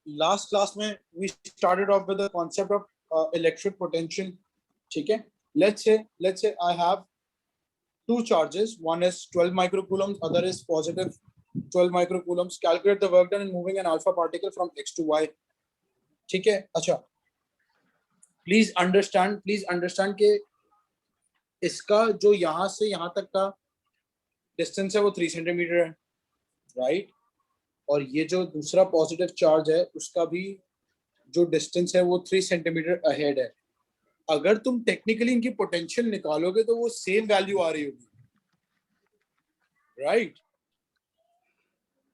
last class में we started off with the concept of electric potential. ठीक है, let's say I have two charges, one is 12 microcoulombs, other is positive 12 microcoulombs. Calculate the work done in moving an alpha particle from x to y. ठीक है, अच्छा, please understand कि इसका जो यहाँ से यहाँ तक का डिस्टेंस है वो 3 सेंटीमीटर है, राइट? और ये जो दूसरा पॉजिटिव चार्ज है उसका भी जो डिस्टेंस है वो 3 सेंटीमीटर अहेड है. अगर तुम टेक्निकली इनकी पोटेंशियल निकालोगे तो वो सेम वैल्यू आ रही होगी, राइट?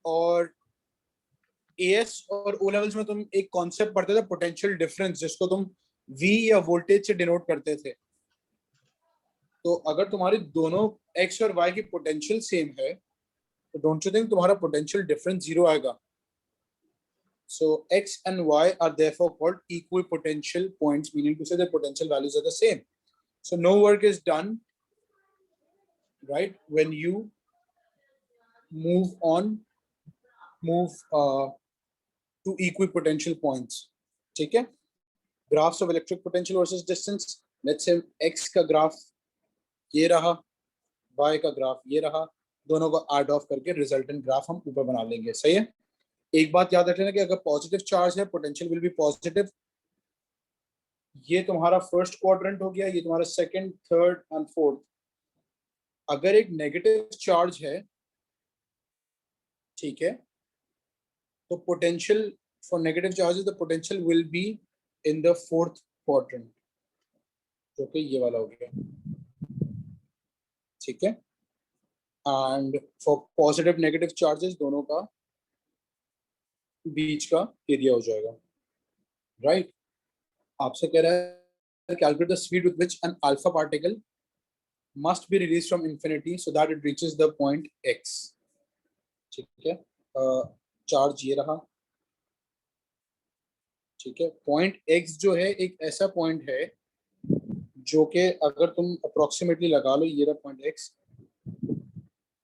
और एएस और ओ लेवल्स में तुम एक कॉन्सेप्ट पढ़ते थे, पोटेंशियल डिफरेंस, जिसको तुम वी या वोल्टेज से डिनोट करते थे. तो अगर तुम्हारी दोनों एक्स और वाई की पोटेंशियल सेम है तो डोंट यू थिंक तुम्हारा पोटेंशियल डिफरेंस जीरो आएगा? So x and y are therefore called equal potential points, meaning to say the potential values are the same. So no work is done, right, when you move to equipotential points. ठीक है? Graphs of electric potential versus distance. Let's say x का graph ये रहा, y का graph ये रहा, दोनों को ऐड ऑफ करके रिजल्टेंट ग्राफ हम ऊपर बना लेंगे. सही है? एक बात याद रख लेना कि अगर पॉजिटिव चार्ज है पोटेंशियल विल बी पॉजिटिव. ये तुम्हारा फर्स्ट क्वाड्रेंट हो गया, ये तुम्हारा सेकंड, थर्ड एंड फोर्थ. अगर एक नेगेटिव चार्ज है, ठीक है, तो potential for negative charges the potential will be in the fourth quadrant, जो कि ये वाला हो गया. ठीक है? And for positive negative charges दोनों का बीच का एरिया हो जाएगा, राइट? आपसे कह रहा है calculate the speed with which N alpha particle must be release from infinity so that it reaches the point x. ठीक है, चार्ज ये रहा. ठीक है, पॉइंट एक्स जो है एक ऐसा पॉइंट है जो कि अगर तुम अप्रोक्सीमेटली लगा लो, ये रहा पॉइंट एक्स,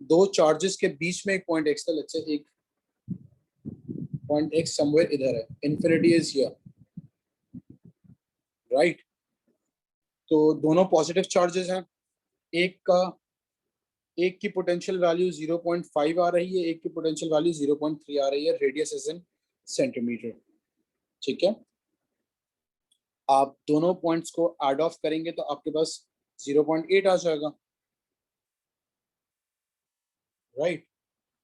दो चार्जेस के बीच में एक पॉइंट एक्स था. लेट्स से एक पॉइंट एक्स समवेयर इधर है, इंफिनिटी इज हियर, राइट? तो दोनों पॉजिटिव चार्जेस हैं. एक की पोटेंशियल वैल्यू 0.5 आ रही है, एक की पोटेंशियल वैल्यू 0.3 आ रही है. Radius is in centimetre. ठीक है, आप दोनों पॉइंट्स को ऐड ऑफ करेंगे तो आपके पास 0.8 आ जाएगा, right?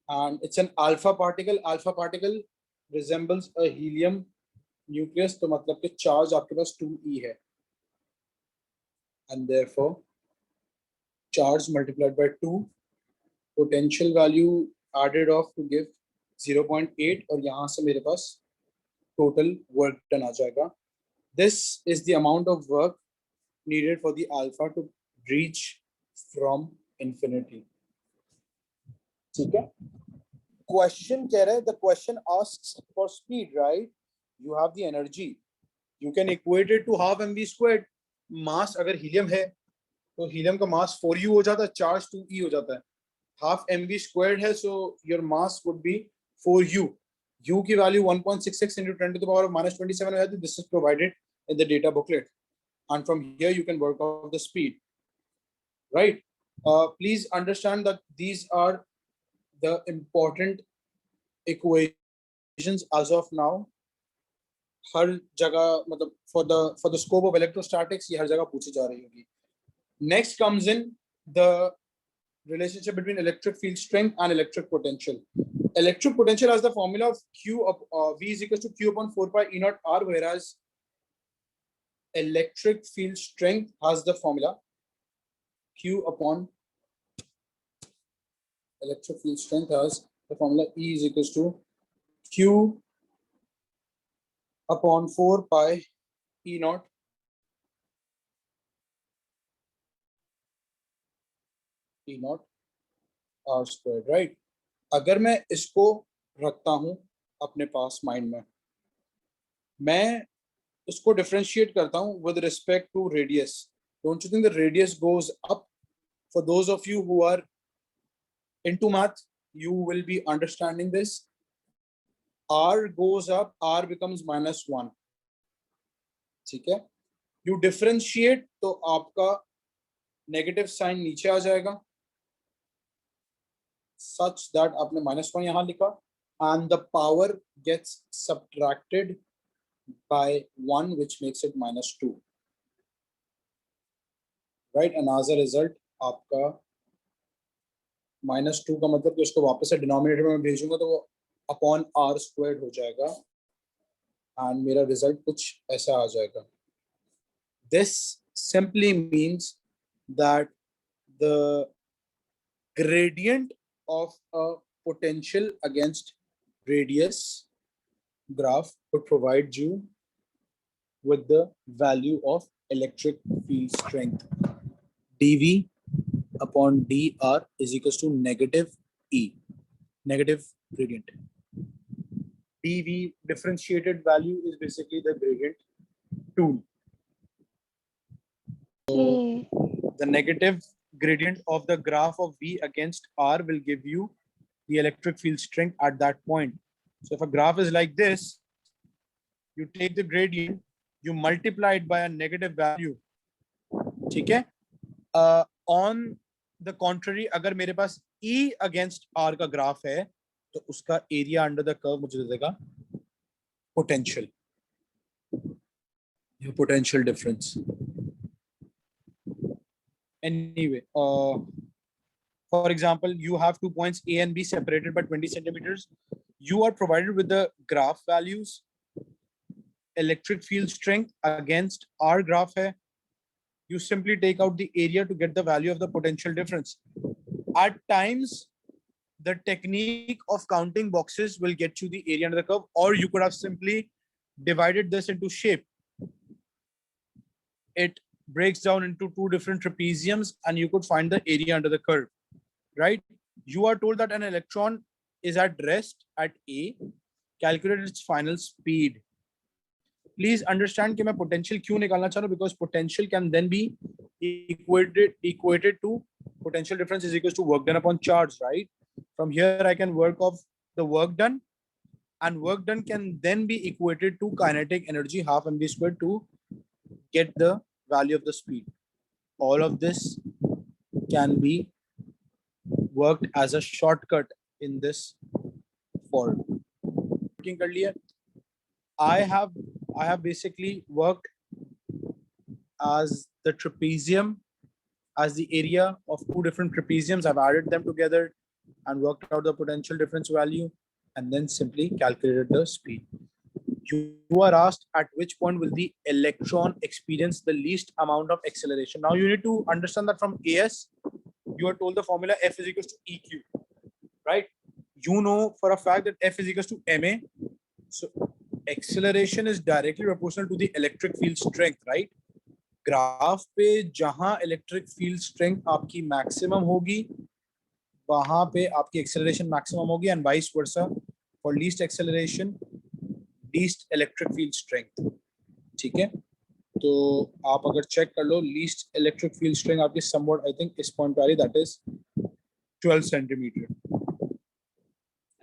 And it's an alpha particle. Alpha particle resembles a helium nucleus, तो मतलब कि चार्ज आपके पास 2e है, and therefore charge multiplied by 2, potential value added of to give 0.8, और यहाँ से मेरे पास टोटल वर्क डन आ जाएगा. This is the amount of work needed for the alpha to reach from infinity. ठीक है? क्वेश्चन कह रहा है, the question asks for speed, right? You have the energy, you can equate it to half mv squared. Mass अगर helium है तो helium का मास 4u हो जाता है, चार्ज 2e हो जाता है. हाफ mv स्क्वायर्ड है, so your mass would be 4u. u की value 1.66 into 10 to the power of -27 हो जाती है. This is provided in the data booklet, and from here you can work out the speed, right? Please understand that these are the important equations as of now. हर जगह मतलब for the scope of electrostatics ये हर जगह पूछी जा रही होगी. Next comes in the relationship between electric field strength and electric potential. Electric potential has the formula of V is equal to Q upon 4 pi E naught R, whereas electric field strength has the formula Q upon electric field strength has the formula E is equals to Q upon 4 pi E naught R squared, right? अगर मैं इसको रखता हूं अपने पास mind में, मैं इसको differentiate करता हूं with respect to radius. Don't you think the radius goes up? For those of you who are into math, you will be understanding this. R goes up, R becomes -1. ठीक है, you differentiate तो आपका negative sign नीचे आ जाएगा, such that आपने -1 यहाँ लिखा, and the power gets subtracted by 1, which makes it -2, right? And as a result आपका -2 का मतलब कि उसको वापस से डिनोमिनेटर में भेजूंगा तो वो अपॉन r स्क्वायर्ड हो जाएगा, एंड मेरा रिजल्ट कुछ ऐसा आ जाएगा. This simply means that the gradient of a potential against radius graph would provide you with the value of electric field strength. dV upon dr is equals to negative E, negative gradient. dV differentiated value is basically the gradient tool. So the negative gradient of the graph of V against R will give you the electric field strength at that point. So if a graph is like this, you take the gradient, you multiply it by a negative value. ठीक है? On the contrary, अगर मेरे पास E against R का graph है तो उसका area under the curve मुझे दे देगा potential, potential difference. Anyway, for example, you have 2 points A and B separated by 20 centimeters. You are provided with the graph values. Electric field strength against R graph hai. You simply take out the area to get the value of the potential difference. At times, the technique of counting boxes will get you the area under the curve, or you could have simply divided this into shape. It breaks down into 2 different trapeziums and you could find the area under the curve, right? You are told that an electron is at rest at A, calculate its final speed. Please understand कि मैं potential क्यों निकालना चाह रहा हूँ, because potential can then be equated to potential difference is equals to work done upon charge, right? From here I can work off the work done, and work done can then be equated to kinetic energy half mv squared to get the value of the speed. All of this can be worked as a shortcut in this form. I have basically worked as the trapezium, as the area of 2 different trapeziums. I've added them together and worked out the potential difference value and then simply calculated the speed. You are asked at which point will the electron experience the least amount of acceleration. Now you need to understand that from AS, you are told the formula F is equals to EQ, right? You know for a fact that F is equals to MA. So acceleration is directly proportional to the electric field strength, right? Graph पे जहां electric field strength आपकी maximum होगी वहां पे आपकी acceleration maximum होगी, and vice versa for least acceleration least electric field strength. ठीक है, तो आप अगर चेक कर लो लीस्ट इलेक्ट्रिक फील्ड स्ट्रेंथ आपकी समवॉट आई थिंक इस पॉइंट पे आ रही, that is 12 centimetre,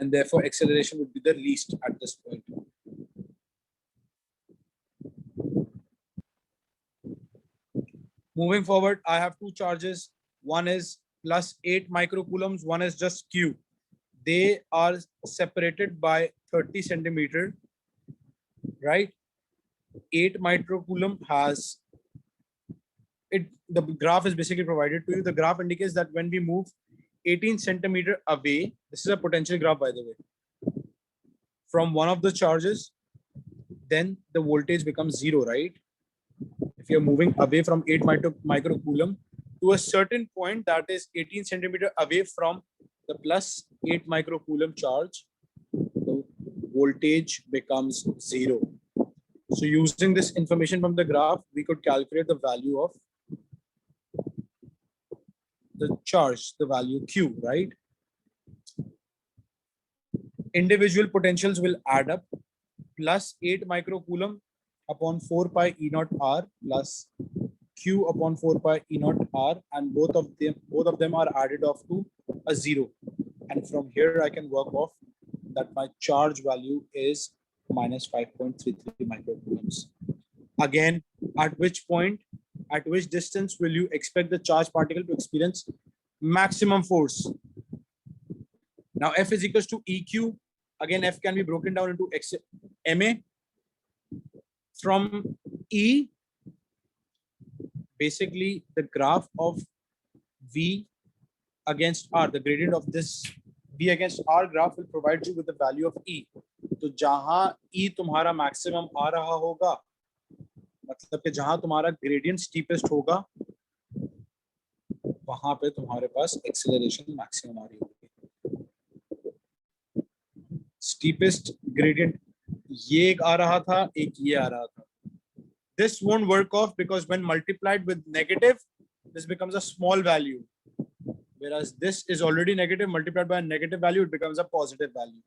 and therefore acceleration would be the least at this point. Moving forward, I have 2 charges. One is plus 8 microcoulombs, one is just Q. They are separated by 30 centimeter, right? 8 microcoulomb has it. The graph is basically provided to you. The graph indicates that when we move 18 centimeter away, this is a potential graph by the way, from one of the charges, then the voltage becomes 0, right? If you're moving away from 8 microcoulomb to a certain point that is 18 centimeter away from the plus 8 microcoulomb charge, the voltage becomes 0. So using this information from the graph, we could calculate the value of the charge, the value Q, right? Individual potentials will add up. Plus 8 microcoulomb upon 4 pi E naught R plus Q upon 4 pi E naught R, and both of them are added off to a 0, and from here I can work off that my charge value is minus 5.33 microcoulombs. Again, at which point, at which distance will you expect the charged particle to experience maximum force? Now F is equals to EQ. Again, F can be broken down into MA. From E, basically the graph of V against R, the gradient of this V against R graph will provide you with the value of E. तो जहां E तुम्हारा maximum आ रहा होगा, मतलब कि जहां तुम्हारा gradient steepest होगा, वहां पे तुम्हारे पास acceleration maximum आ रही होगी. Steepest gradient ये एक आ रहा था, एक ये आ रहा था. This won't work off because when multiplied with negative, this becomes a small value. Whereas this is already negative, multiplied by a negative value, it becomes a positive value.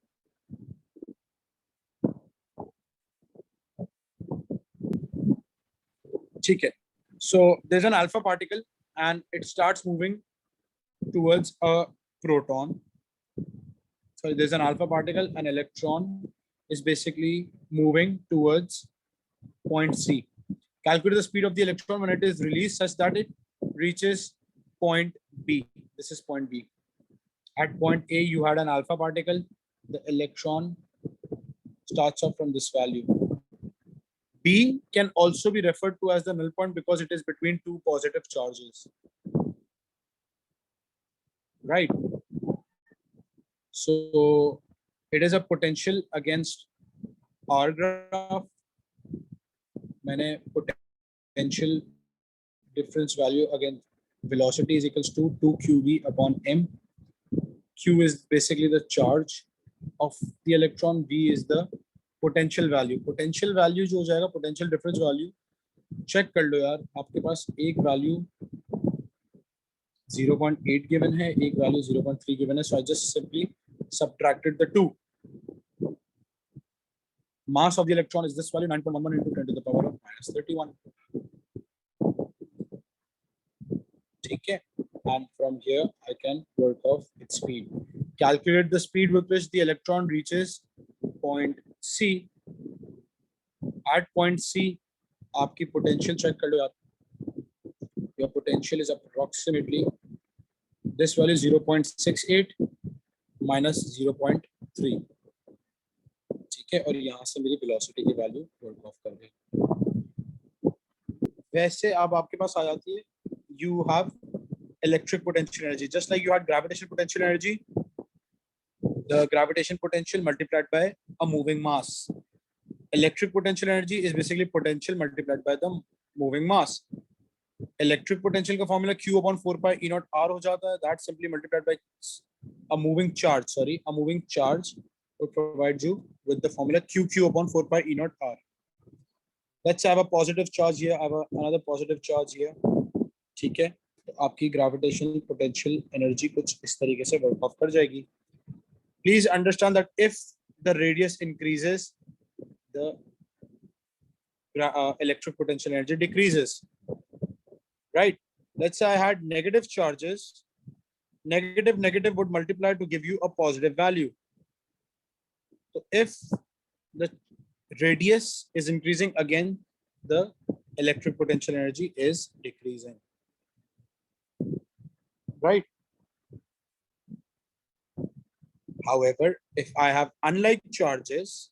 Okay. So there's an alpha particle and it starts moving towards a proton. So there's an alpha particle, an electron is basically moving towards point C. Calculate the speed of the electron when it is released such that it reaches point B. This is point B. At point A, you had an alpha particle. The electron starts off from this value. B can also be referred to as the null point because it is between two positive charges. Right. So it is a potential against R graph. मैंने potential difference value again, velocity is equals to 2qv upon m. Q is basically the charge of the electron. V is the potential value. Potential value जो हो जाएगा, potential difference value check कर लो यार. आपके पास एक value 0.8 given है, एक value 0.3 given है. So I just simply subtracted the two. Mass of the electron is this value, 9.11 into 10 to the power of minus 31. Okay, and from here I can work off its speed. Calculate the speed with which the electron reaches point C. At point C, आपकी potential check कर लो यार. Your potential is approximately this value 0.68 minus 0.3. ठीक है, और यहाँ से मेरी velocity की value work off कर गई. वैसे अब आपके पास आ जाती है, you have electric potential energy, just like you had gravitational potential energy. The gravitation potential multiplied by a moving mass. Electric potential energy is basically potential multiplied by the moving mass. Electric potential का formula Q upon 4 pi E naught R हो जाता है. That simply multiplied by a moving charge. Sorry, a moving charge will provide you with the formula QQ upon 4 pi E naught R. Let's have a positive charge here. I have another positive charge here. ठीक है, तो आपकी gravitational potential energy कुछ इस तरीके से work off कर जाएगी. Please understand that if the radius increases, the electric potential energy decreases. Right? Let's say I had negative charges. Negative would multiply to give you a positive value. So if the radius is increasing, again, the electric potential energy is decreasing. Right? However, if I have unlike charges,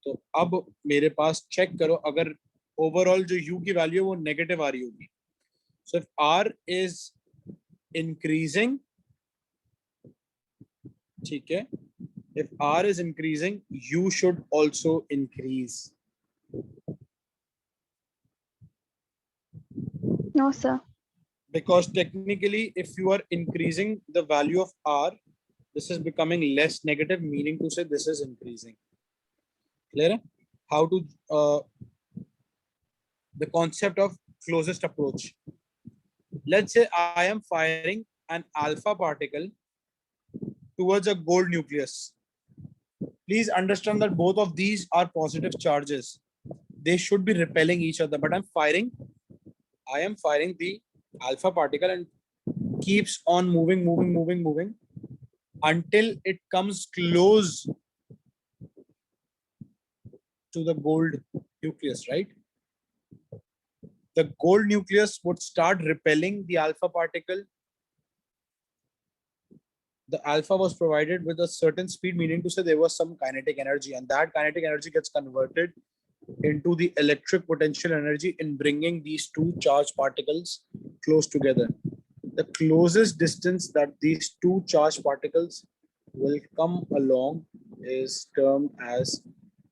तो अब मेरे पास check करो, अगर overall जो U की value है वो negative आ रही होगी. So if R is increasing, ठीक है, if R is increasing, U should also increase. No, sir. Because technically, if you are increasing the value of R, this is becoming less negative, meaning to say this is increasing. Clear? How to the concept of closest approach. Let's say I am firing an alpha particle towards a gold nucleus. Please understand that both of these are positive charges. They should be repelling each other, but I am firing the alpha particle and keeps on moving until it comes close to the gold nucleus, right? The gold nucleus would start repelling the alpha particle. The alpha was provided with a certain speed, meaning to say there was some kinetic energy, and that kinetic energy gets converted into the electric potential energy in bringing these two charged particles close together. The closest distance that these two charged particles will come along is termed as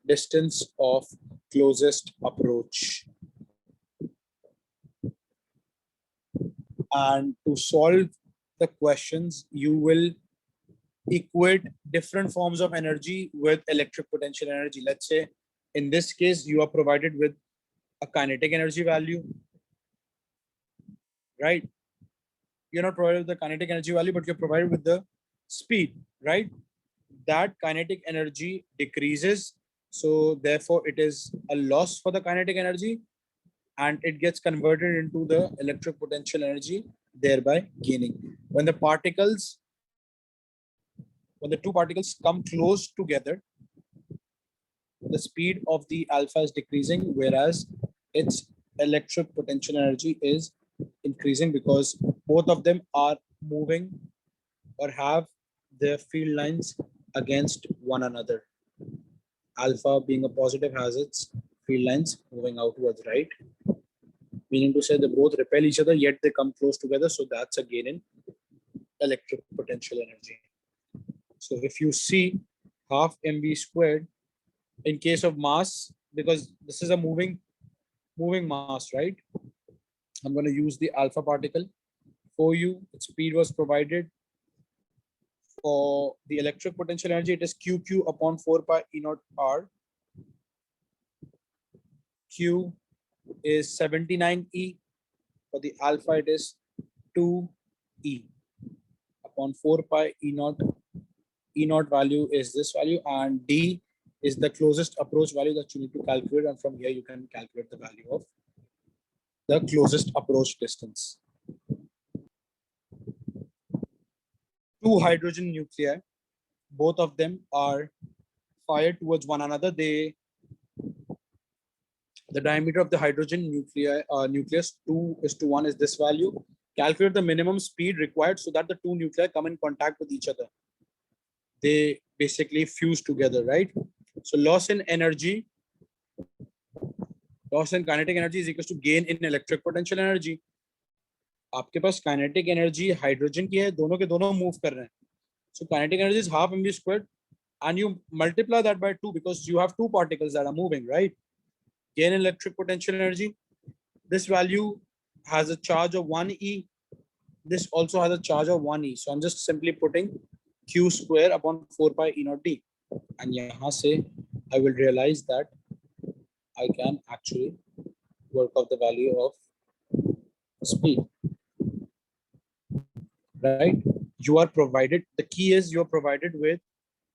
distance of closest approach. And to solve the questions, you will equate different forms of energy with electric potential energy. Let's say in this case, you are provided with a kinetic energy value, right? You're not provided with the kinetic energy value, but you're provided with the speed, right? That kinetic energy decreases. So therefore it is a loss for the kinetic energy and it gets converted into the electric potential energy, thereby gaining. When the two particles come close together, the speed of the alpha is decreasing, whereas its electric potential energy is increasing because both of them are moving or have their field lines against one another. Alpha being a positive has its field lines moving outwards, right? Meaning to say they both repel each other, yet they come close together. So that's a gain in electric potential energy. So if you see half mv squared in case of mass, because this is a moving mass, right? I'm going to use the alpha particle for you. Its speed was provided. For the electric potential energy, it is QQ upon 4 pi E naught R. Q is 79E. For the alpha, it is 2E upon 4 pi E naught. E naught value is this value, and D is the closest approach value that you need to calculate. And from here, you can calculate the value of the closest approach distance. Two hydrogen nuclei, both of them are fired towards one another. The diameter of the hydrogen nucleus 2:1 is this value. Calculate the minimum speed required so that the two nuclei come in contact with each other. They basically fuse together, right? So loss in energy, loss in kinetic energy is equal to gain in electric potential energy. आपके पास kinetic energy hydrogen की है, दोनों के दोनों move कर रहे हैं. So kinetic energy is half mv squared, and you multiply that by 2 because you have two particles that are moving, right? Gain in electric potential energy. This value has a charge of 1e. This also has a charge of 1e. So I'm just simply putting q square upon 4 pi e naught d. And yahan se I will realize that I can actually work out the value of speed. Right? You are provided, the key is you are provided with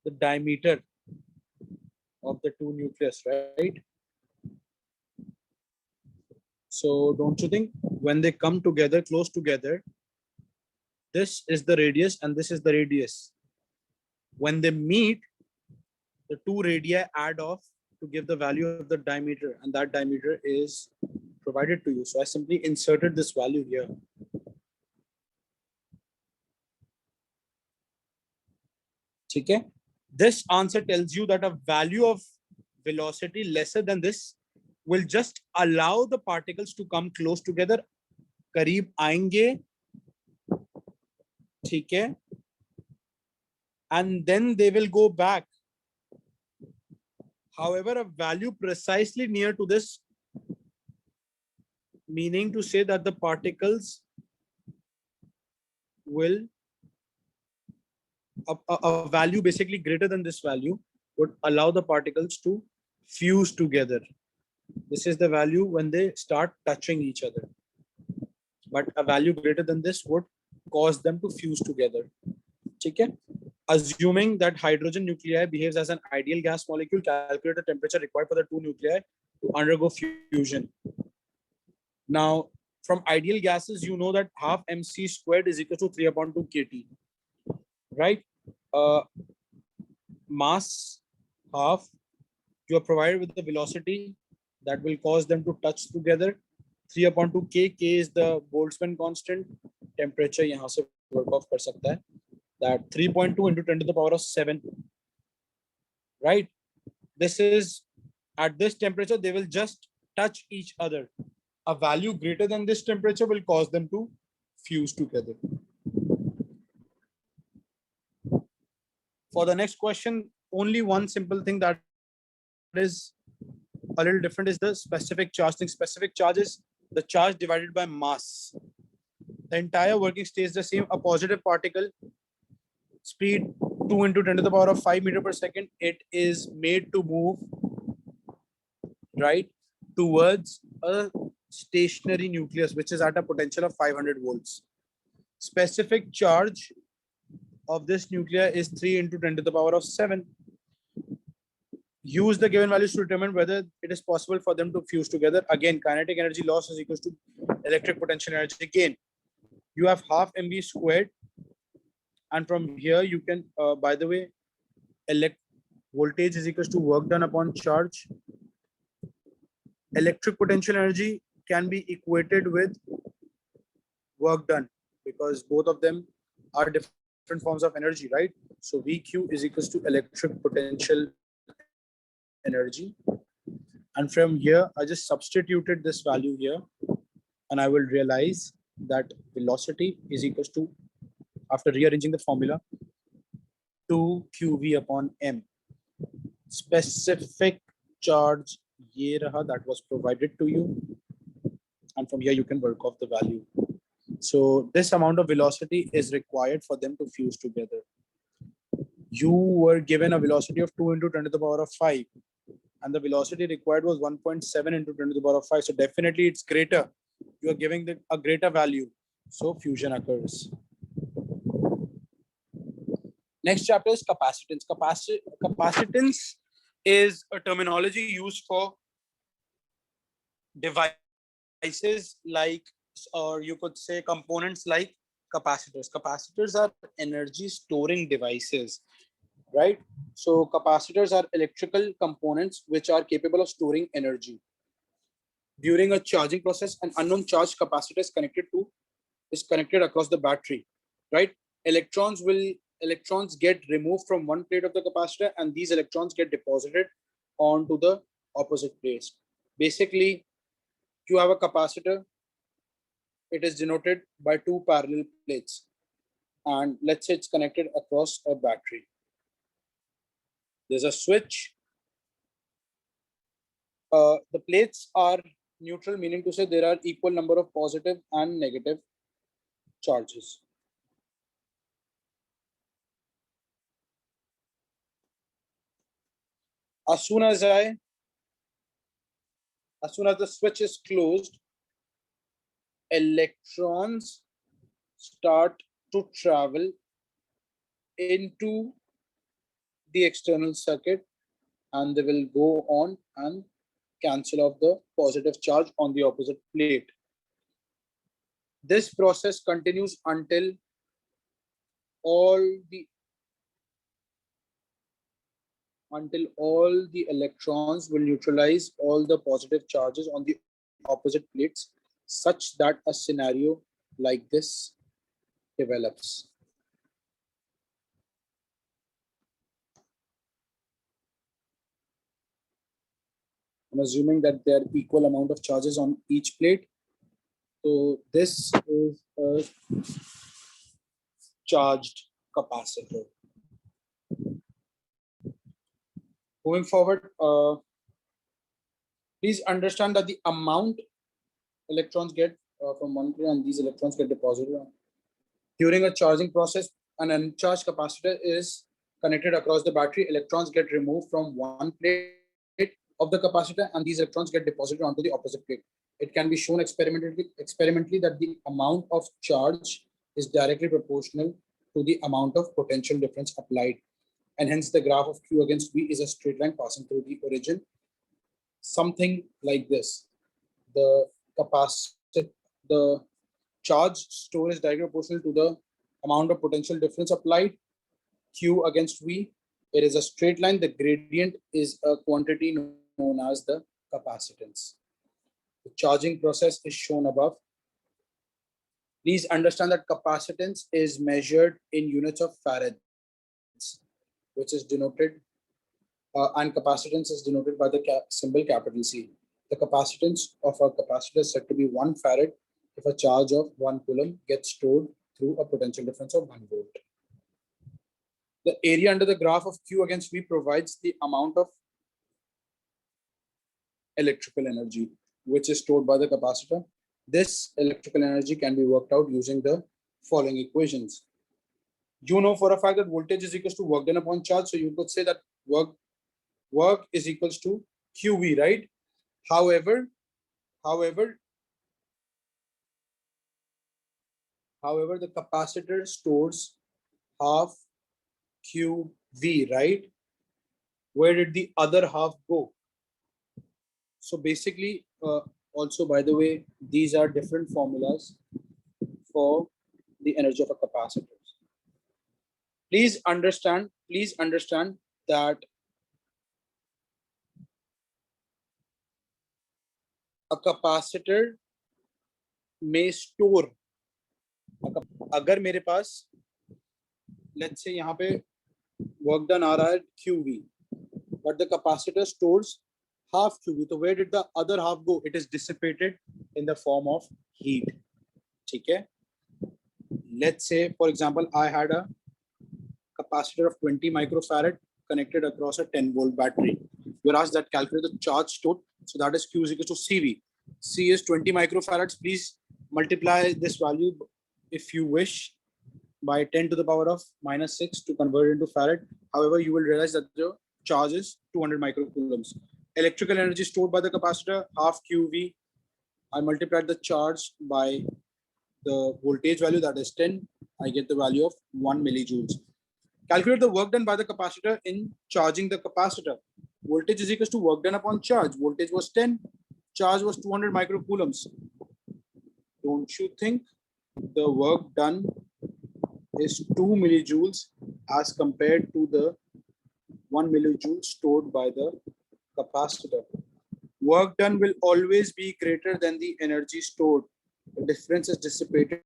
the diameter of the two nucleus, right? So don't you think when they come together, close together, this is the radius and this is the radius. When they meet, the two radii add off to give the value of the diameter, and that diameter is provided to you. So I simply inserted this value here. Okay? This answer tells you that a value of velocity lesser than this will just allow the particles to come close together. करीब आएंगे, ठीक है? And then they will go back. However, a value precisely near to this, meaning to say that the particles will, a value basically greater than this value would allow the particles to fuse together. This is the value when they start touching each other. But a value greater than this would cause them to fuse together. Okay? Assuming that hydrogen nuclei behaves as an ideal gas molecule, calculate the temperature required for the two nuclei to undergo fusion. Now, From ideal gases, you know that half mc squared is equal to 3/2 kT, right? Mass half, you are provided with the velocity that will cause them to touch together. 3/2 k, k is the Boltzmann constant. Temperature यहाँ से work off कर सकता है. That 3.2 into 10 to the power of 7, right? This is, at this temperature, they will just touch each other. A value greater than this temperature will cause them to fuse together. For the next question, only one simple thing that is a little different is the specific charge thing. Specific charge is the charge divided by mass. The entire working stays the same. A positive particle, speed 2 into 10 to the power of 5 meter per second. It is made to move right towards a stationary nucleus, which is at a potential of 500 volts. Specific charge of this nuclei is 3 into 10 to the power of 7. Use the given values to determine whether it is possible for them to fuse together. Again, kinetic energy loss is equal to electric potential energy gain. You have half mv squared, and from here you can, by the way, voltage is equal to work done upon charge. Electric potential energy can be equated with work done because both of them are different forms of energy, right? So VQ is equal to electric potential energy. And from here, I just substituted this value here, and I will realize that velocity is equal to, after rearranging the formula, 2 QV upon M. Specific charge ye raha, that was provided to you, and from here you can work off the value. So this amount of velocity is required for them to fuse together. You were given a velocity of 2 into 10 to the power of 5, and the velocity required was 1.7 into 10 to the power of 5. So definitely it's greater. You are giving a greater value. So fusion occurs. Next chapter is capacitance. Capacitance is a terminology used for devices like, or you could say components like capacitors. Capacitors are energy storing devices, right? So capacitors are electrical components which are capable of storing energy. During a charging process, an unknown charge capacitor is connected across the battery, right? Electrons get removed from one plate of the capacitor, and these electrons get deposited onto the opposite place. Basically, you have a capacitor. It is denoted by two parallel plates, and let's say it's connected across a battery. There's a switch. The plates are neutral, meaning to say there are equal number of positive and negative charges. As soon as the switch is closed, electrons start to travel into the external circuit, and they will go on and cancel off the positive charge on the opposite plate. This process continues until all the electrons will neutralize all the positive charges on the opposite plates, such that a scenario like this develops. I'm assuming that there are equal amount of charges on each plate. So this is a charged capacitor. Moving forward, please understand that the amount electrons get from one plate and these electrons get deposited on. During a charging process, an uncharged capacitor is connected across the battery. Electrons get removed from one plate of the capacitor, and these electrons get deposited onto the opposite plate. It can be shown experimentally that the amount of charge is directly proportional to the amount of potential difference applied, and hence the graph of Q against V is a straight line passing through the origin. Something like this. The the charge store is directly proportional to the amount of potential difference applied, Q against V. It is a straight line. The gradient is a quantity known as the capacitance. The charging process is shown above. Please understand that capacitance is measured in units of farads, which is denoted, and capacitance is denoted by the symbol capital C. The capacitance of a capacitor is said to be 1 farad if a charge of 1 coulomb gets stored through a potential difference of 1 volt. The area under the graph of Q against V provides the amount of electrical energy which is stored by the capacitor. This electrical energy can be worked out using the following equations. You know for a fact that voltage is equals to work done upon charge, so you could say that work is equals to QV, right? However, the capacitor stores half QV, right? Where did the other half go? So basically, also by the way, these are different formulas for the energy of a capacitor. Please understand that a capacitor may store, अगर मेरे पास let's say यहाँ पे work done आ रहा है QV, but the capacitor stores half QV. So where did the other half go? It is dissipated in the form of heat. ठीक है? Let's say, for example, I had a capacitor of 20 microfarad connected across a 10 volt battery. You're asked that calculate the charge stored. So that is Q is equal to CV. C is 20 microfarads. Please multiply this value if you wish by 10 to the power of minus 6 to convert it into farad. However, you will realize that the charge is 200 microcoulombs. Electrical energy stored by the capacitor, half QV. I multiplied the charge by the voltage value, that is 10. I get the value of 1 millijoules. Calculate the work done by the capacitor in charging the capacitor. Voltage is equal to work done upon charge. Voltage was 10, charge was 200 microcoulombs. Don't you think the work done is 2 millijoules as compared to the 1 millijoule stored by the capacitor? Work done will always be greater than the energy stored. The difference is dissipated